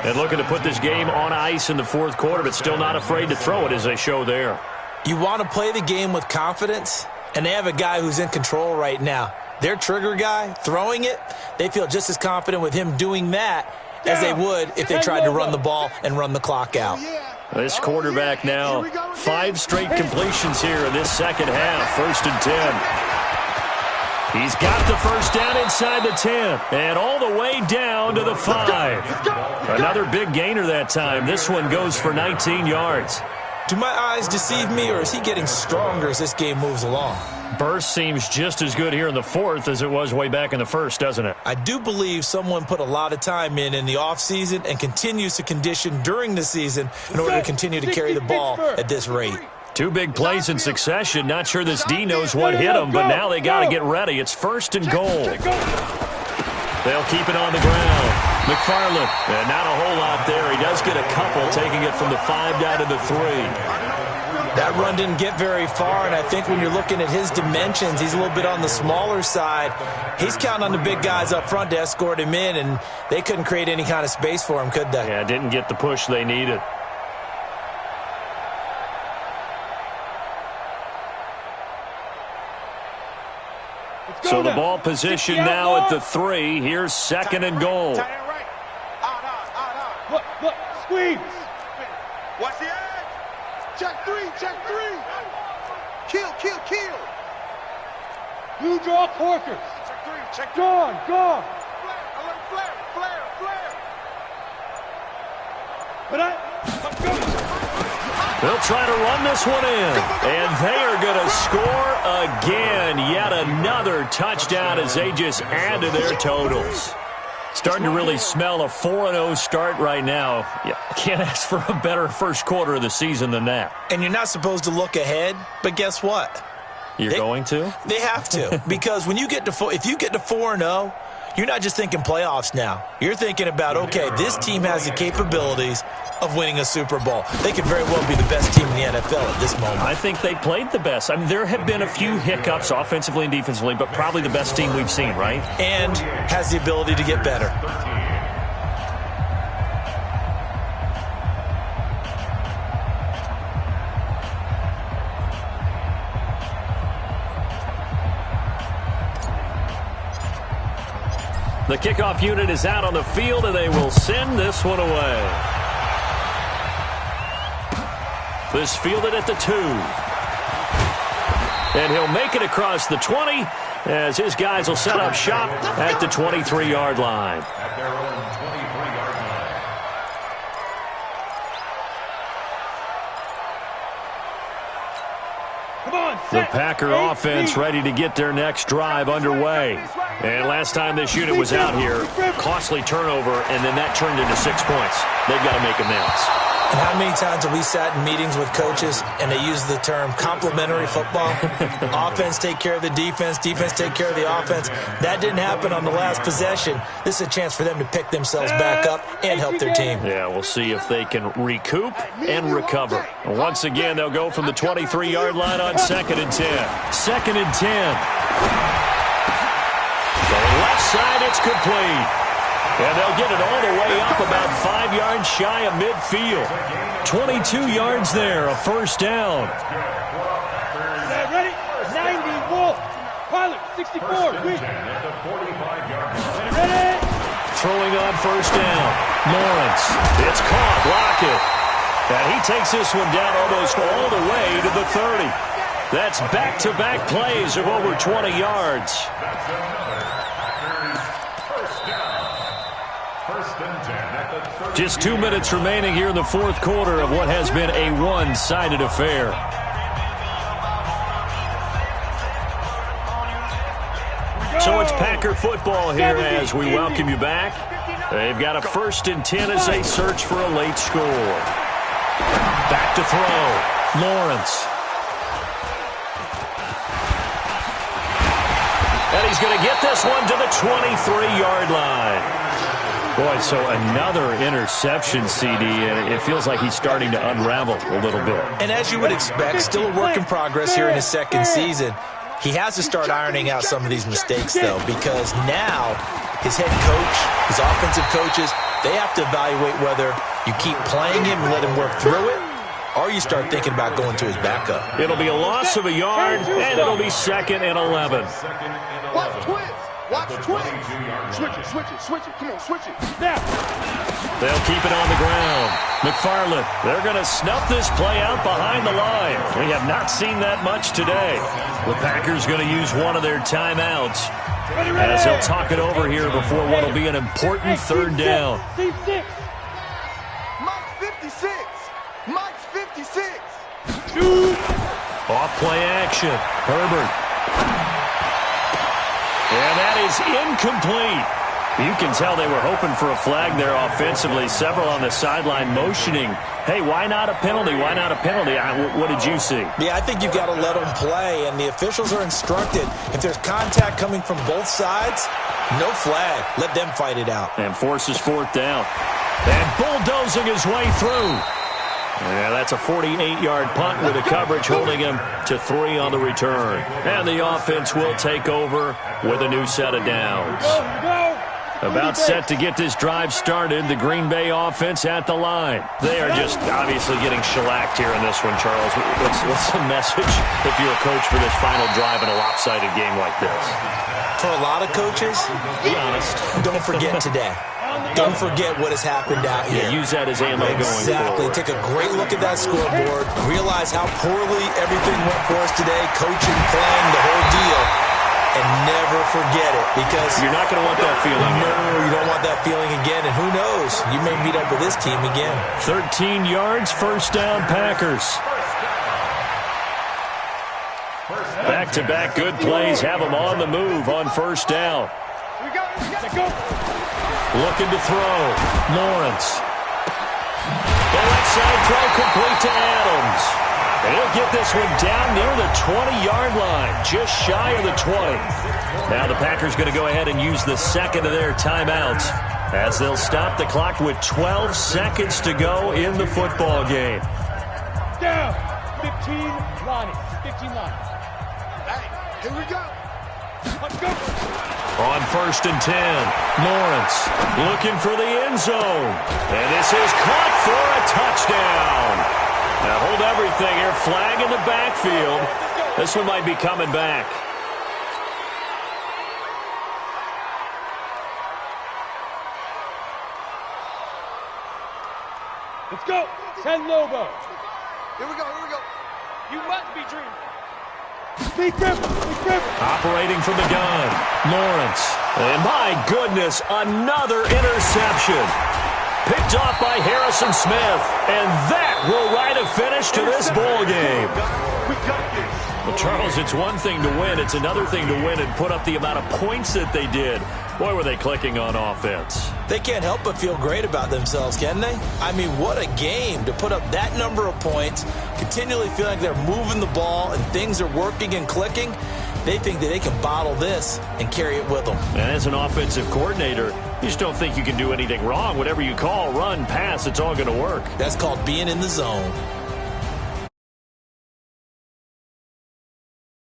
And looking to put this game on ice in the 4th quarter, but still not afraid to throw it as they show there. You want to play the game with confidence, and they have a guy who's in control right now. Their trigger guy, throwing it, they feel just as confident with him doing that as they would if they tried to run the ball and run the clock out. This quarterback now, 5 straight completions here in this second half, 1st and 10. He's got the first down inside the 10 and all the way down to the 5. Another big gainer that time. This one goes for 19 yards. Do my eyes deceive me, or is he getting stronger as this game moves along? Burst seems just as good here in the 4th as it was way back in the 1st, doesn't it? I do believe someone put a lot of time in the offseason and continues to condition during the season in order to continue to carry the ball at this rate. 2 big plays in succession. Not sure this D knows what hit him, but now they got to get ready. It's 1st and goal. They'll keep it on the ground. McFarland, and not a whole lot there. He does get a couple, taking it from the 5 down to the 3. That run didn't get very far, and I think when you're looking at his dimensions, he's a little bit on the smaller side. He's counting on the big guys up front to escort him in, and they couldn't create any kind of space for him, could they? Yeah, didn't get the push they needed. So the ball position now at the 3. Here's 2nd and goal. Look, squeeze. Watch the edge. Check 3. Kill. You draw Corkers. Check 3. Gone. Flare. They'll try to run this one in, and they are going to score again. Yet another touchdown as they just add to their totals. Starting to really smell a 4-0 start right now. You can't ask for a better first quarter of the season than that. And you're not supposed to look ahead, but guess what? You're going to? They have to, because when you get to if you get to 4-0, you're not just thinking playoffs now. You're thinking about, okay, this team has the capabilities of winning a Super Bowl. They could very well be the best team in the NFL at this moment. I think they played the best. I mean, there have been a few hiccups offensively and defensively, but probably the best team we've seen, right? And has the ability to get better. The kickoff unit is out on the field, and they will send this one away. This fielded at the 2. And he'll make it across the 20 as his guys will set up shop at the 23-yard line. At their own 23-yard line. Come on, The Packer offense ready to get their next drive underway. And last time this unit was out here, costly turnover, and then that turned into 6 points. They've got to make amends. And how many times have we sat in meetings with coaches and they use the term complementary football? Offense take care of the defense, defense take care of the offense. That didn't happen on the last possession. This is a chance for them to pick themselves back up and help their team. Yeah, we'll see if they can recoup and recover. Once again, they'll go from the 23-yard line on 2nd and 10. 2nd and 10. The left side, it's complete. And they'll get it all the way up about 5 yards shy of midfield. 22 yards there, a first down. Ready? 90, Wolf. Pilot, 64. Ready? Throwing on first down. Lawrence. It's caught. Lockett. And he takes this one down almost all the way to the 30. That's back-to-back plays of over 20 yards. That's another Packers first down. First and 10 at the 30. Just 2 minutes remaining here in the fourth quarter of what has been a one-sided affair. So it's Packer football here as we welcome you back. They've got a 1st and 10 as they search for a late score. Back to throw. Lawrence. And he's going to get this one to the 23-yard line. Boy, so another interception, CD, and it feels like he's starting to unravel a little bit. And as you would expect, still a work in progress here in his second season. He has to start ironing out some of these mistakes, though, because now his head coach, his offensive coaches, they have to evaluate whether you keep playing him and let him work through it, or you start thinking about going to his backup. It'll be a loss of a yard, and it'll be 2nd and 11. Watch twins. Watch twins. Switch it, switch it, switch it. Come on, switch it. Now. They'll keep it on the ground. McFarland, they're going to snuff this play out behind the line. We have not seen that much today. The Packers going to use one of their timeouts as they'll talk it over here before what will be an important 3rd down. Mike's 56. Mike's 56. Off play action. Herbert. And that is incomplete. You can tell they were hoping for a flag there offensively. Several on the sideline motioning, hey, why not a penalty? Why not a penalty? What did you see? Yeah, I think you've got to let them play, and the officials are instructed. If there's contact coming from both sides, no flag. Let them fight it out. And forces 4th down. And bulldozing his way through. Yeah, that's a 48-yard punt with the coverage holding him to 3 on the return. And the offense will take over with a new set of downs. About set to get this drive started, the Green Bay offense at the line. They are just obviously getting shellacked here in this one, Charles. What's the message if you're a coach for this final drive in a lopsided game like this? For a lot of coaches, be honest, don't forget today. Don't forget what has happened out here. Yeah, use that as ammo going forward. Exactly. Take a great look at that scoreboard. Realize how poorly everything went for us today. Coaching, playing, the whole deal. And never forget it, because you're not going to want that feeling. No, you don't want that feeling again. And who knows? You may meet up with this team again. 13 yards, 1st down, Packers. Back-to-back good plays have them on the move on 1st down. Looking to throw. Lawrence. The left side throw complete to Adams. And he'll get this one down near the 20-yard line, just shy of the 20. Now the Packers going to go ahead and use the 2nd of their timeouts as they'll stop the clock with 12 seconds to go in the football game. Down. 15 line. 15 line. Hey, here we go. Let's go. On 1st and 10, Lawrence looking for the end zone. And this is caught for a touchdown. Now hold everything here. Flag in the backfield. This one might be coming back. Let's go. 10 Lobo. Here we go. Here we go. You must be dreaming. Be careful. Be careful. Operating from the gun. Lawrence. And my goodness, another interception. Picked off by Harrison Smith. And that will write a finish to this ball game. We got this. Well, Charles, it's one thing to win. It's another thing to win and put up the amount of points that they did. Boy, were they clicking on offense. They can't help but feel great about themselves, can they? I mean, what a game to put up that number of points, continually feeling like they're moving the ball and things are working and clicking. They think that they can bottle this and carry it with them. And as an offensive coordinator, you just don't think you can do anything wrong. Whatever you call, run, pass, it's all going to work. That's called being in the zone.